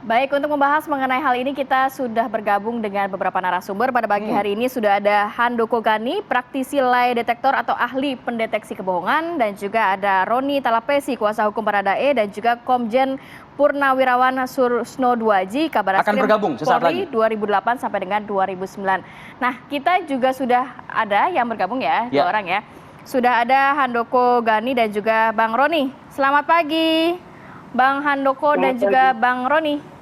Baik, untuk membahas mengenai hal ini kita sudah bergabung dengan beberapa narasumber. Pada pagi hari ini sudah ada Handoko Gani, praktisi lie detektor atau ahli pendeteksi kebohongan, dan juga ada Roni Talapesi, kuasa hukum Baradae, dan juga Komjen Purnawirawan Sursno Duaji, Kabar Eskrim Polri 2008 sampai dengan 2009. Nah, kita juga sudah ada yang bergabung ya, dua orang ya. Sudah ada Handoko Gani dan juga Bang Roni. Selamat pagi, Bang Handoko dan juga Bang Roni.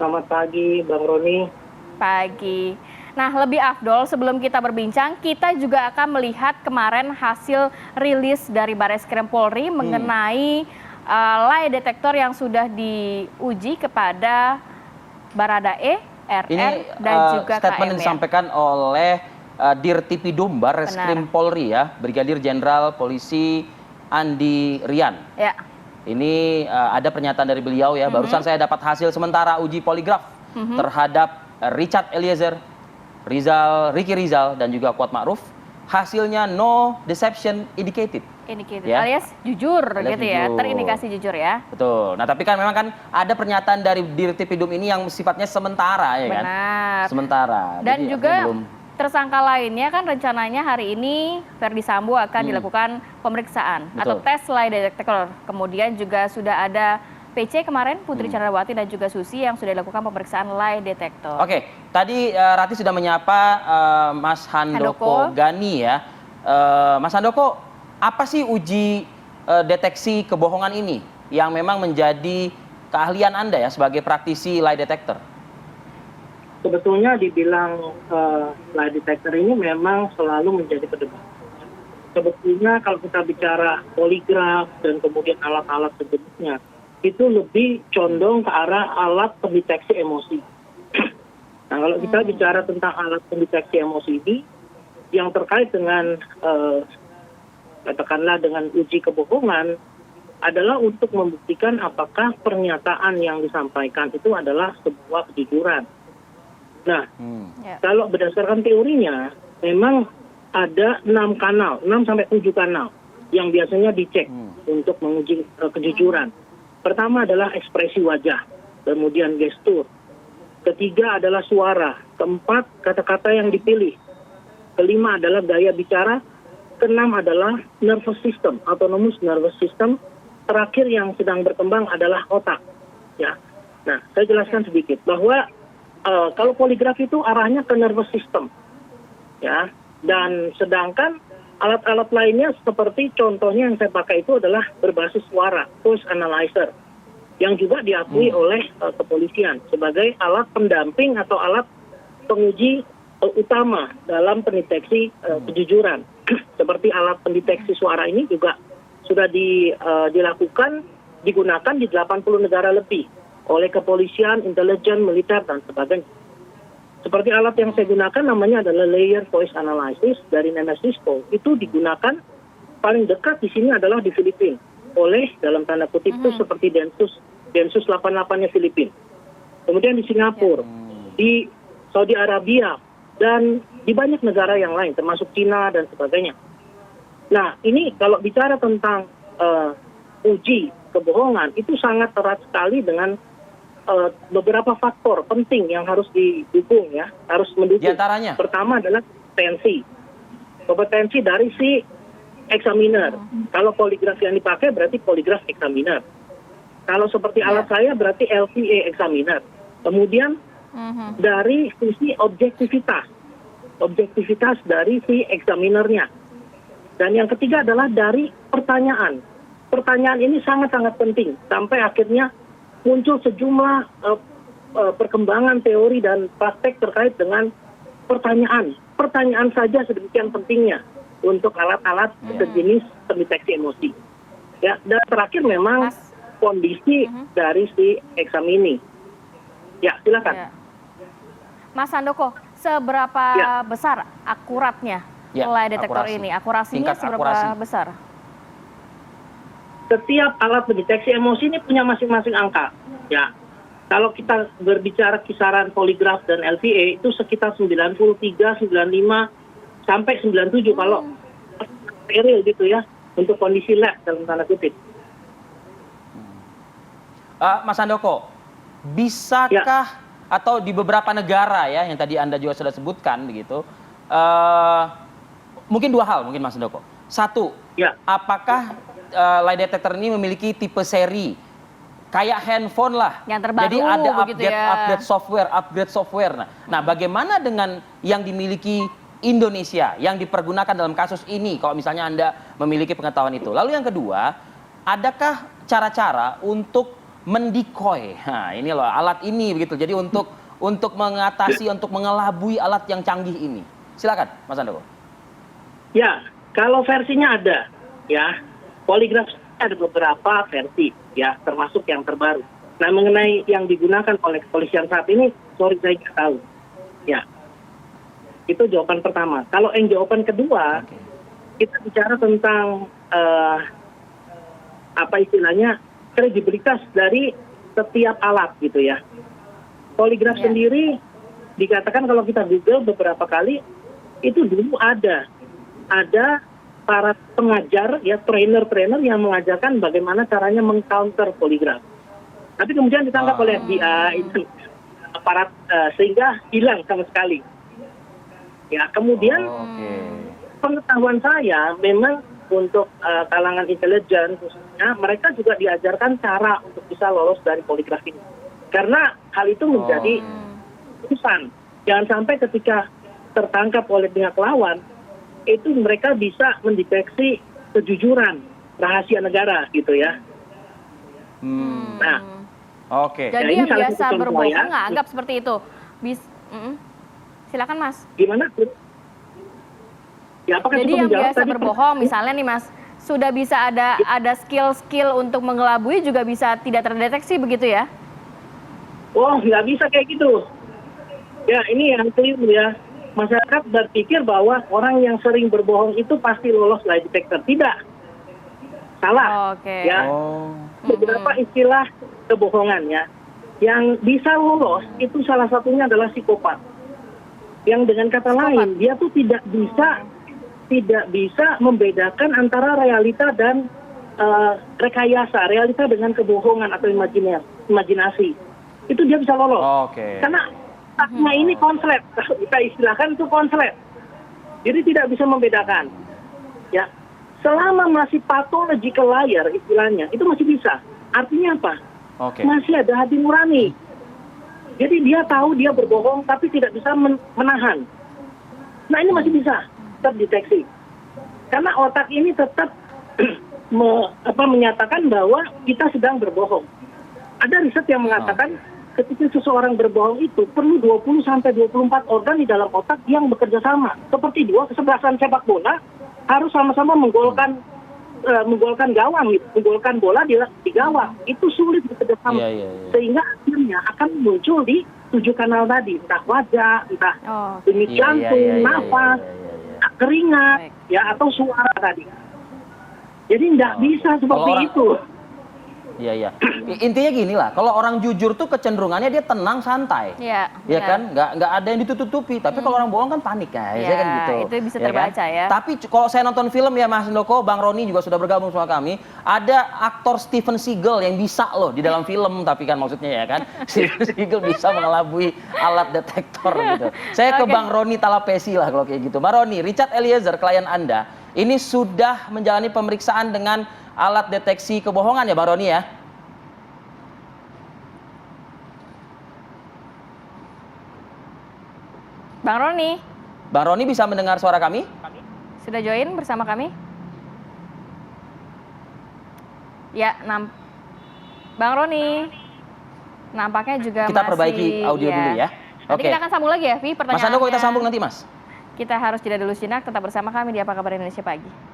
Selamat pagi, Bang Roni. Pagi. Nah, lebih afdol sebelum kita berbincang, kita juga akan melihat kemarin hasil rilis dari Bareskrim Polri mengenai lie detektor yang sudah diuji kepada Baradae, RR, dan juga statement KM. Yang disampaikan oleh Dirtipidum Bareskrim Polri ya, Brigadir Jenderal Polisi Andi Rian. Ya. Ini ada pernyataan dari beliau ya, barusan saya dapat hasil sementara uji poligraf terhadap Richard Eliezer, Ricky Rizal, dan juga Kuat Ma'ruf. Hasilnya no deception indicated. Ya? Alias jujur gitu ya, terindikasi jujur ya. Betul. Nah tapi kan memang kan ada pernyataan dari Dirtipidum ini yang sifatnya sementara ya kan. Benar. Sementara. Dan jadi, juga tersangka lainnya kan rencananya hari ini Ferdi Sambo akan dilakukan pemeriksaan atau tes lie detektor. Kemudian juga sudah ada PC kemarin, Putri Chandrawati dan juga Susi yang sudah dilakukan pemeriksaan lie detektor. Oke, tadi Rati sudah menyapa Mas Handoko Gani ya. Mas Handoko, apa sih uji deteksi kebohongan ini yang memang menjadi keahlian Anda ya sebagai praktisi lie detector? Sebetulnya dibilang lie detector ini memang selalu menjadi perdebatan. Sebetulnya kalau kita bicara poligraf dan kemudian alat-alat sejenisnya, itu lebih condong ke arah alat pendeteksi emosi. Nah, kalau kita bicara tentang alat pendeteksi emosi ini, yang terkait dengan katakanlah dengan uji kebohongan adalah untuk membuktikan apakah pernyataan yang disampaikan itu adalah sebuah kejujuran. Nah, kalau berdasarkan teorinya, memang ada 6 sampai 7 kanal yang biasanya dicek untuk menguji kejujuran. Pertama adalah ekspresi wajah, kemudian gestur. Ketiga adalah suara. Keempat, kata-kata yang dipilih. Kelima adalah gaya bicara. Keenam adalah nervous system, autonomous nervous system. Terakhir yang sedang berkembang adalah otak. Ya. Nah, saya jelaskan sedikit bahwa kalau poligraf itu arahnya ke nervous system, ya. Dan sedangkan alat-alat lainnya seperti contohnya yang saya pakai itu adalah berbasis suara, voice analyzer, yang juga diakui oleh kepolisian sebagai alat pendamping atau alat penguji utama dalam pendeteksi kejujuran. Seperti alat pendeteksi suara ini juga sudah digunakan di 80 negara lebih oleh kepolisian, intelijen, militer, dan sebagainya. Seperti alat yang saya gunakan namanya adalah layer voice analysis dari Nemes Cisco. Itu digunakan paling dekat di sini adalah di Filipina oleh dalam tanda kutip itu seperti Densus 88-nya Filipina. Kemudian di Singapura, di Saudi Arabia, dan di banyak negara yang lain termasuk Cina dan sebagainya. Nah, ini kalau bicara tentang uji kebohongan itu sangat erat sekali dengan beberapa faktor penting yang harus didukung ya, harus mendukung. Di antaranya? Pertama adalah kompetensi dari si examiner. Kalau poligraf yang dipakai berarti poligraf examiner. Kalau seperti alat saya berarti LVA examiner. Kemudian dari sisi objektivitas dari si examinernya. Dan yang ketiga adalah dari pertanyaan. Pertanyaan ini sangat-sangat penting sampai akhirnya muncul sejumlah perkembangan teori dan praktek terkait dengan pertanyaan. Pertanyaan saja sedemikian pentingnya untuk alat-alat sejenis pendeteksi emosi. Ya, dan terakhir memang kondisi dari si exam ini. Ya, silakan. Mas Handoko, seberapa besar akuratnya lie detektor ini? Akurasinya seberapa besar? Setiap alat pendeteksi emosi ini punya masing-masing angka. Ya, kalau kita berbicara kisaran poligraf dan LVA itu sekitar 93, 95 sampai 97 kalau steril gitu ya untuk kondisi lab dalam tanda kutip. Mas Handoko, bisakah atau di beberapa negara ya yang tadi Anda juga sudah sebutkan begitu, mungkin dua hal mungkin Mas Handoko. Satu, apakah lie detector ini memiliki tipe seri kayak handphone lah, yang terbaru, jadi ada begitu upgrade software. Nah, bagaimana dengan yang dimiliki Indonesia yang dipergunakan dalam kasus ini? Kalau misalnya Anda memiliki pengetahuan itu. Lalu yang kedua, adakah cara-cara untuk mendikoy? Nah, ini loh alat ini begitu. Jadi untuk mengatasi, untuk mengelabui alat yang canggih ini. Silakan, Mas Handoko. Ya, kalau versinya ada, ya, poligraf ada beberapa versi, ya, termasuk yang terbaru. Nah, mengenai yang digunakan oleh kepolisian saat ini, sorry saya nggak tahu. Ya, itu jawaban pertama. Kalau yang jawaban kedua, kita bicara tentang apa istilahnya kredibilitas dari setiap alat gitu ya. Poligraf sendiri dikatakan kalau kita Google beberapa kali itu dulu ada para pengajar ya trainer yang mengajarkan bagaimana caranya mengcounter poligraf. Tapi kemudian ditangkap oleh FBI itu aparat sehingga hilang sama sekali. Ya, kemudian pengetahuan saya memang untuk kalangan intelijen khususnya mereka juga diajarkan cara untuk bisa lolos dari poligraf ini. Karena hal itu menjadi urusan. Jangan sampai ketika tertangkap oleh pihak lawan itu mereka bisa mendeteksi kejujuran rahasia negara gitu ya. Nah, jadi yang biasa berbohong nggak anggap seperti itu. Silakan Mas. Gimana? Ya, jadi yang biasa berbohong misalnya nih Mas, sudah bisa ada skill untuk mengelabui juga bisa tidak terdeteksi begitu ya? Oh, nggak bisa kayak gitu. Ya, ini yang keliru ya. Masyarakat berpikir bahwa orang yang sering berbohong itu pasti lolos lie detector. Tidak. Salah. Ya. Beberapa istilah kebohongan ya. Yang bisa lolos itu salah satunya adalah psikopat. Yang dengan kata lain, dia tuh tidak bisa membedakan antara realita dan rekayasa, realita dengan kebohongan atau imajinasi. Itu dia bisa lolos. Karena otaknya ini konslet, kita istilahkan itu konslet. Jadi tidak bisa membedakan. Ya, selama masih pathological liar istilahnya, itu masih bisa. Artinya apa? Masih ada hati nurani. Jadi dia tahu dia berbohong, tapi tidak bisa menahan. Nah, ini masih bisa terdeteksi. Karena otak ini tetap menyatakan bahwa kita sedang berbohong. Ada riset yang mengatakan ketika seseorang berbohong itu perlu 20-24 organ di dalam otak yang bekerja sama. Seperti dua kesebelasan sepak bola harus sama-sama menggolkan gawang, menggolkan bola di gawang. Itu sulit bekerja sama. Sehingga akhirnya akan muncul di 7 kanal tadi, entah wajah, entah denyut jantung, nafas, keringat, ya, atau suara tadi. Jadi nggak bisa seperti itu. Iya. Intinya gini lah, kalau orang jujur tuh kecenderungannya dia tenang, santai. Iya kan? Nggak ada yang ditutupi. Tapi kalau orang bohong kan panik guys, ya kan gitu. Itu bisa terbaca ya. Tapi kalau saya nonton film ya Mas Handoko, Bang Roni juga sudah bergabung sama kami. Ada aktor Steven Seagal yang bisa loh di dalam film, tapi kan maksudnya ya kan, Steven Seagal bisa mengelabui alat detektor gitu. Saya ke Bang Roni Talapesi lah kalau kayak gitu. Bang Roni, Richard Eliezer, klien Anda, ini sudah menjalani pemeriksaan dengan alat deteksi kebohongan ya Bang Roni ya? Bang Roni. Bang Roni bisa mendengar suara kami? Sudah join bersama kami? Ya, Bang Roni. Nampaknya juga kita perbaiki audio dulu ya. Nanti kita akan sambung lagi ya, Vi, pertanyaannya. Mas Handoko kita sambung nanti Mas. Kita harus jeda dulu sejenak, tetap bersama kami di Apa Kabar Indonesia Pagi.